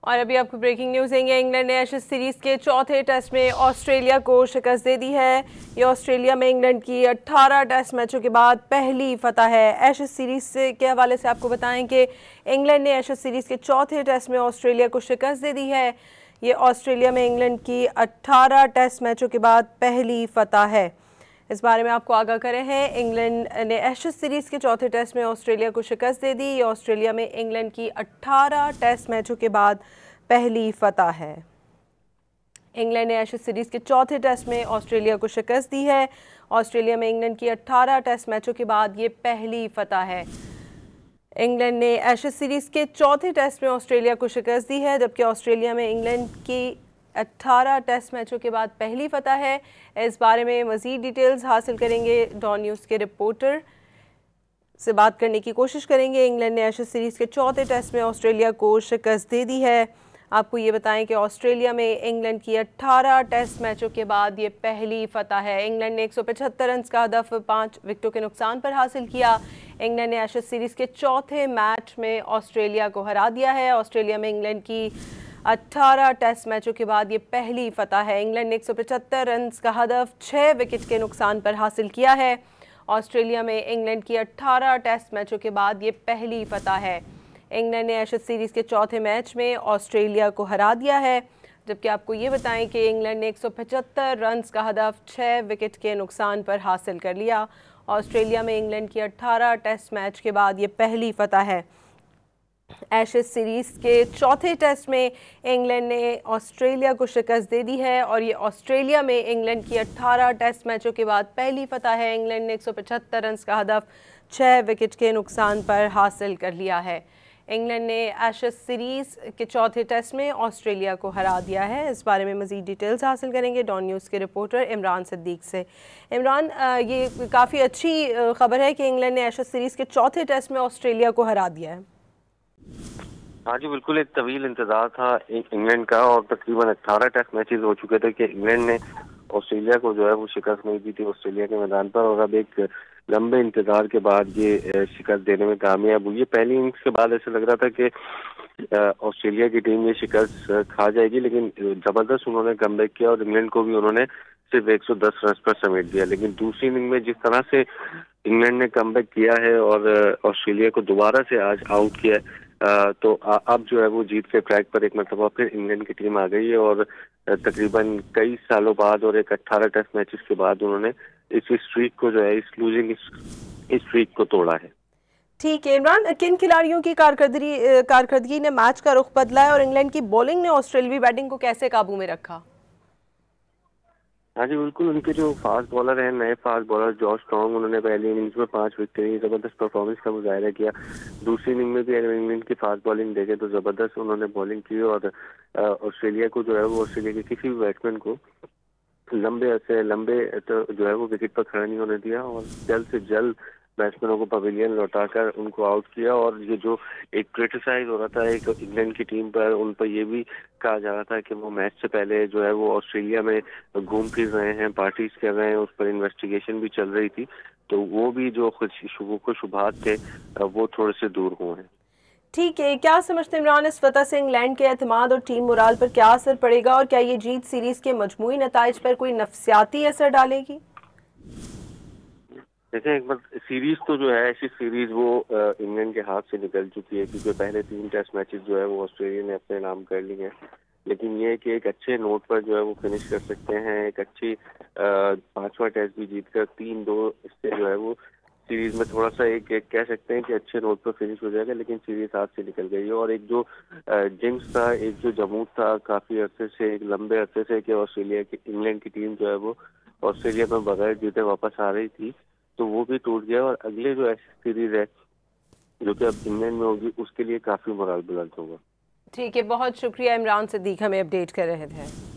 और अभी आपको ब्रेकिंग न्यूज़ देंगे। इंग्लैंड ने एशेज सीरीज़ के चौथे टेस्ट में ऑस्ट्रेलिया को शिकस्त दे दी है। ये ऑस्ट्रेलिया में इंग्लैंड की 18 टेस्ट मैचों के बाद पहली फतह है। एशेज सीरीज़ के हवाले से आपको बताएं कि इंग्लैंड ने एशेज सीरीज़ के चौथे टेस्ट में ऑस्ट्रेलिया को शिकस्त दे दी है। ये ऑस्ट्रेलिया में इंग्लैंड की 18 टेस्ट मैचों के बाद पहली फतह है। इस बारे में आपको आगाह करे हैं। इंग्लैंड ने एशेज सीरीज़ के चौथे टेस्ट में ऑस्ट्रेलिया को शिकस्त दे दी। ये ऑस्ट्रेलिया में इंग्लैंड की 18 टेस्ट मैचों के बाद पहली फतह है। इंग्लैंड ने एशेज सीरीज़ के चौथे टेस्ट में ऑस्ट्रेलिया को शिकस्त दी है। ऑस्ट्रेलिया में इंग्लैंड की 18 टेस्ट मैचों के बाद ये पहली फतह है। इंग्लैंड ने एशेज सीरीज़ के चौथे टेस्ट में ऑस्ट्रेलिया को शिकस्त दी है, जबकि ऑस्ट्रेलिया में इंग्लैंड की 18 टेस्ट मैचों के बाद पहली फतह है। इस बारे में मज़ीद डिटेल्स हासिल करेंगे, डॉन न्यूज़ के रिपोर्टर से बात करने की कोशिश करेंगे। इंग्लैंड ने एशेज सीरीज़ के चौथे टेस्ट में ऑस्ट्रेलिया को शिकस्त दे दी है। आपको ये बताएं कि ऑस्ट्रेलिया में इंग्लैंड की 18 टेस्ट मैचों के बाद ये पहली फतह है। इंग्लैंड ने 175 रन का हदफ 5 विकेटों के नुकसान पर हासिल किया। इंग्लैंड ने एशेज सीरीज़ के चौथे मैच में ऑस्ट्रेलिया को हरा दिया है। ऑस्ट्रेलिया में इंग्लैंड की 18 टेस्ट मैचों के बाद ये पहली फतह है। इंग्लैंड ने 175 रन का हदफ 6 विकेट के नुकसान पर हासिल किया है। ऑस्ट्रेलिया में इंग्लैंड की 18 टेस्ट मैचों के बाद ये पहली फतह है। इंग्लैंड ने एशेज सीरीज़ के चौथे मैच में ऑस्ट्रेलिया को हरा दिया है, जबकि आपको ये बताएं कि इंग्लैंड ने 175 रन का हदफ 6 विकेट के नुकसान पर हासिल कर लिया। ऑस्ट्रेलिया में इंग्लैंड की 18 टेस्ट मैच के बाद ये पहली फतह है। एशेज सीरीज़ के चौथे टेस्ट में इंग्लैंड ने ऑस्ट्रेलिया को शिकस्त दे दी है और ये ऑस्ट्रेलिया में इंग्लैंड की 18 टेस्ट मैचों के बाद पहली फतह है। इंग्लैंड ने 175 रन का हदफ 6 विकेट के नुकसान पर हासिल कर लिया है। इंग्लैंड ने एशेज सीरीज़ के चौथे टेस्ट में ऑस्ट्रेलिया को हरा दिया है। इस बारे में मज़ीद डिटेल्स हासिल करेंगे डॉन न्यूज़ के रिपोर्टर इमरान सिद्दीक से। इमरान, ये काफ़ी अच्छी खबर है कि इंग्लैंड ने एशेज सीरीज़ के चौथे टेस्ट में ऑस्ट्रेलिया को हरा दिया है। हाँ जी, बिल्कुल एक तवील इंतजार था इंग्लैंड का और तकरीबन 18 टेस्ट मैचेस हो चुके थे कि इंग्लैंड ने ऑस्ट्रेलिया को जो है वो शिकस्त नहीं दी थी ऑस्ट्रेलिया के मैदान पर, और अब एक लंबे इंतजार के बाद ये शिकस्त देने में कामयाब हुई है। पहली इनिंग्स के बाद ऐसा लग रहा था कि ऑस्ट्रेलिया की टीम ये शिकस्त खा जाएगी, लेकिन जबरदस्त उन्होंने कमबैक किया और इंग्लैंड को भी उन्होंने सिर्फ 110 रन पर समेट दिया। लेकिन दूसरी इनिंग में जिस तरह से इंग्लैंड ने कमबैक किया है और ऑस्ट्रेलिया को दोबारा से आज आउट किया है, तो अब जो है वो जीत के ट्रैक पर एक मरतबा फिर इंग्लैंड की टीम आ गई है और तकरीबन कई सालों बाद और एक 18 टेस्ट मैचेस के बाद उन्होंने इस स्ट्रीक को जो है इस लूजिंग स्ट्रीक को तोड़ा है। ठीक है इमरान, किन खिलाड़ियों की कारकर्दगी ने मैच का रुख बदला है और इंग्लैंड की बॉलिंग ने ऑस्ट्रेलियाई बैटिंग को कैसे काबू में रखा? हाँ जी, बिल्कुल उनके जो फास्ट बॉलर हैं, नए फास्ट बॉलर जॉश टोंग, उन्होंने पहली इनिंग्स में 5 विकेट लिए जबरदस्त परफॉर्मेंस का मुजाहिरा किया। दूसरी इनिंग में भी अगर इंग्लैंड की फास्ट बॉलिंग देखे तो जबरदस्त उन्होंने बॉलिंग की और ऑस्ट्रेलिया को जो है वो ऑस्ट्रेलिया के किसी भी बैट्समैन को लंबे तो जो है वो विकेट पर खड़ा नहीं होने दिया और जल्द से जल्द बैट्समैनों को पवेलियन लौटाकर उनको आउट किया। और ये जो एक क्रिटिसाइज हो रहा था एक इंग्लैंड की टीम पर, उन पर ये भी कहा जा रहा था कि वो मैच से पहले जो है वो ऑस्ट्रेलिया में घूम फिर रहे हैं, पार्टीज कर रहे हैं, उस पर इन्वेस्टिगेशन भी चल रही थी, तो वो भी जो शुभात थे वो थोड़े से दूर हुए हैं। ठीक है, क्या समझते हैं इमरान, इस फतह से इंग्लैंड के एतमाद और टीम मोराल पर क्या असर पड़ेगा और क्या ये जीत सीरीज के मजमूई नताइज पर कोई नफसियाती असर डालेगी? देखें, एक बार सीरीज तो जो है ऐसी सीरीज वो इंग्लैंड के हाथ से निकल चुकी है, क्योंकि पहले 3 टेस्ट मैचेस जो है वो ऑस्ट्रेलिया ने अपने नाम कर लिए हैं। लेकिन ये कि एक अच्छे नोट पर जो है वो फिनिश कर सकते हैं, एक अच्छी 5वां टेस्ट भी जीतकर 3-2 इससे जो है वो सीरीज में थोड़ा सा एक कह सकते हैं कि अच्छे नोट पर फिनिश हो जाएगा। लेकिन सीरीज हाथ से निकल गई है और एक जो जिंक्स था, एक जो जमूत था काफी अरसे से, एक लंबे अरसे से कि ऑस्ट्रेलिया की इंग्लैंड की टीम जो है वो ऑस्ट्रेलिया में बगैर जीते वापस आ रही थी, तो वो भी टूट गया। और अगले जो ऐसी सीरीज है जो कि अब इंग्लैंड में होगी उसके लिए काफी मोराल बुलंद होगा। ठीक है, बहुत शुक्रिया इमरान सिद्दीक, हमें अपडेट कर रहे थे।